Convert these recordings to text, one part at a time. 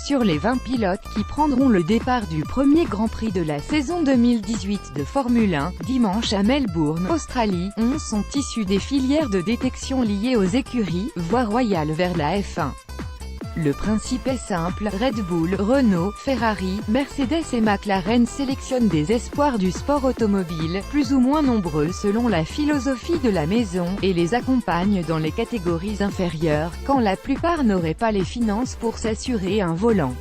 Sur les 20 pilotes qui prendront le départ du premier Grand Prix de la saison 2018 de Formule 1, dimanche à Melbourne, Australie, 11 sont issus des filières de détection liées aux écuries, voie royale vers la F1. Le principe est simple, Red Bull, Renault, Ferrari, Mercedes et McLaren sélectionnent des espoirs du sport automobile, plus ou moins nombreux selon la philosophie de la maison, et les accompagnent dans les catégories inférieures, quand la plupart n'auraient pas les finances pour s'assurer un volant.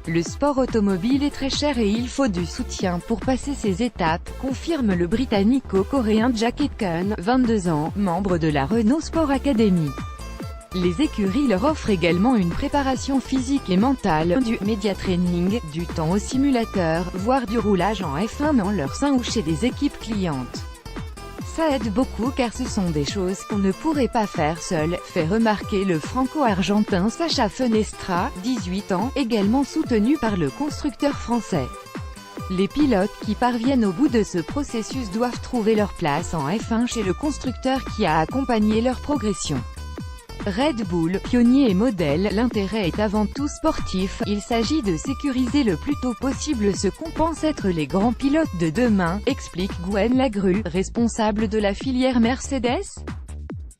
Le sport automobile est très cher et il faut du soutien pour passer ces étapes, confirme le britannico-coréen Jack Aitken, 22 ans, membre de la Renault Sport Academy. Les écuries leur offrent également une préparation physique et mentale, du media training, du temps au simulateur, voire du roulage en F1 dans leur sein ou chez des équipes clientes. Ça aide beaucoup car ce sont des choses qu'on ne pourrait pas faire seul, fait remarquer le franco-argentin Sacha Fenestra, 18 ans, également soutenu par le constructeur français. Les pilotes qui parviennent au bout de ce processus doivent trouver leur place en F1 chez le constructeur qui a accompagné leur progression. Red Bull, pionnier et modèle, l'intérêt est avant tout sportif, il s'agit de sécuriser le plus tôt possible ce qu'on pense être les grands pilotes de demain, explique Gwen Lagrue, responsable de la filière Mercedes.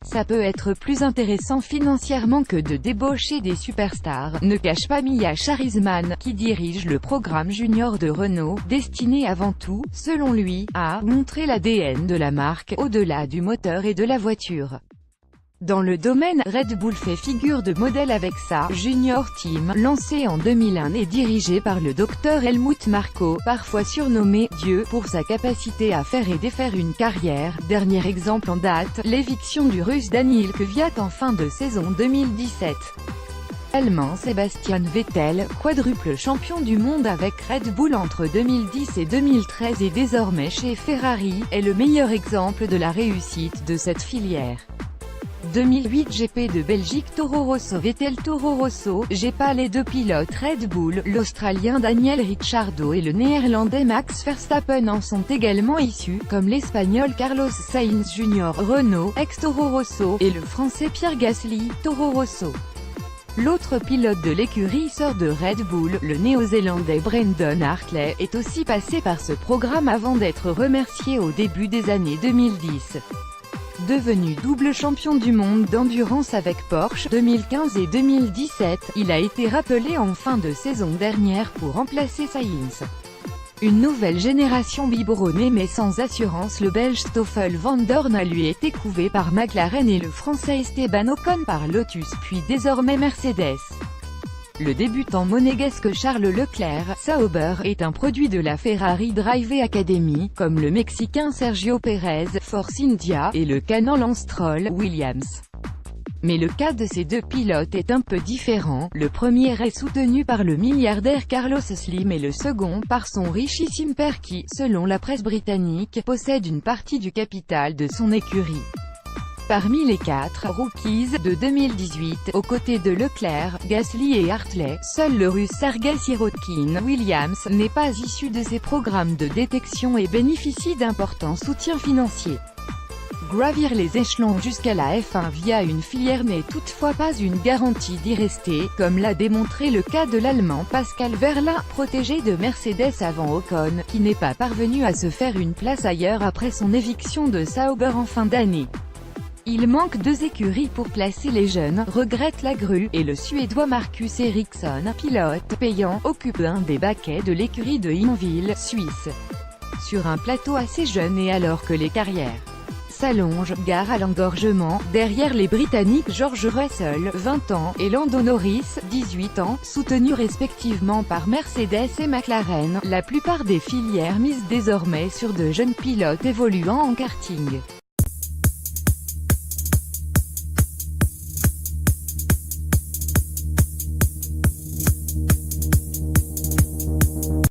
Ça peut être plus intéressant financièrement que de débaucher des superstars, ne cache pas Mia Charizman, qui dirige le programme junior de Renault, destiné avant tout, selon lui, à « montrer l'ADN de la marque, au-delà du moteur et de la voiture ». Dans le domaine, Red Bull fait figure de modèle avec sa « Junior Team » lancée en 2001 et dirigée par le Dr Helmut Marko, parfois surnommé « Dieu » pour sa capacité à faire et défaire une carrière. Dernier exemple en date, l'éviction du Russe Daniil Kvyat en fin de saison 2017. L'Allemand Sebastian Vettel, quadruple champion du monde avec Red Bull entre 2010 et 2013 et désormais chez Ferrari, est le meilleur exemple de la réussite de cette filière. 2008 GP de Belgique Toro Rosso Vettel Toro Rosso, GP les deux pilotes Red Bull, l'Australien Daniel Ricciardo et le Néerlandais Max Verstappen en sont également issus, comme l'Espagnol Carlos Sainz Jr. Renault, ex-Toro Rosso, et le Français Pierre Gasly, Toro Rosso. L'autre pilote de l'écurie sort de Red Bull, le Néo-Zélandais Brendan Hartley, est aussi passé par ce programme avant d'être remercié au début des années 2010. Devenu double champion du monde d'endurance avec Porsche 2015 et 2017, il a été rappelé en fin de saison dernière pour remplacer Sainz. Une nouvelle génération biberonnée mais sans assurance, le Belge Stoffel van Dorn a lui été couvé par McLaren et le Français Esteban Ocon par Lotus puis désormais Mercedes. Le débutant monégasque Charles Leclerc, Sauber, est un produit de la Ferrari Drive Academy, comme le Mexicain Sergio Pérez, Force India, et le Canan Lance Stroll, Williams. Mais le cas de ces deux pilotes est un peu différent, le premier est soutenu par le milliardaire Carlos Slim et le second par son richissime père qui, selon la presse britannique, possède une partie du capital de son écurie. Parmi les 4 rookies de 2018, aux côtés de Leclerc, Gasly et Hartley, seul le Russe Sergei Sirotkin Williams n'est pas issu de ces programmes de détection et bénéficie d'importants soutiens financiers. Gravir les échelons jusqu'à la F1 via une filière n'est toutefois pas une garantie d'y rester, comme l'a démontré le cas de l'Allemand Pascal Wehrlein, protégé de Mercedes avant Ocon, qui n'est pas parvenu à se faire une place ailleurs après son éviction de Sauber en fin d'année. Il manque 2 écuries pour placer les jeunes, regrette Lagrue, et le Suédois Marcus Ericsson, pilote payant, occupe un des baquets de l'écurie de Hinwil, Suisse. Sur un plateau assez jeune et alors que les carrières s'allongent, gare à l'engorgement, derrière les Britanniques George Russell, 20 ans, et Lando Norris, 18 ans, soutenus respectivement par Mercedes et McLaren, la plupart des filières misent désormais sur de jeunes pilotes évoluant en karting.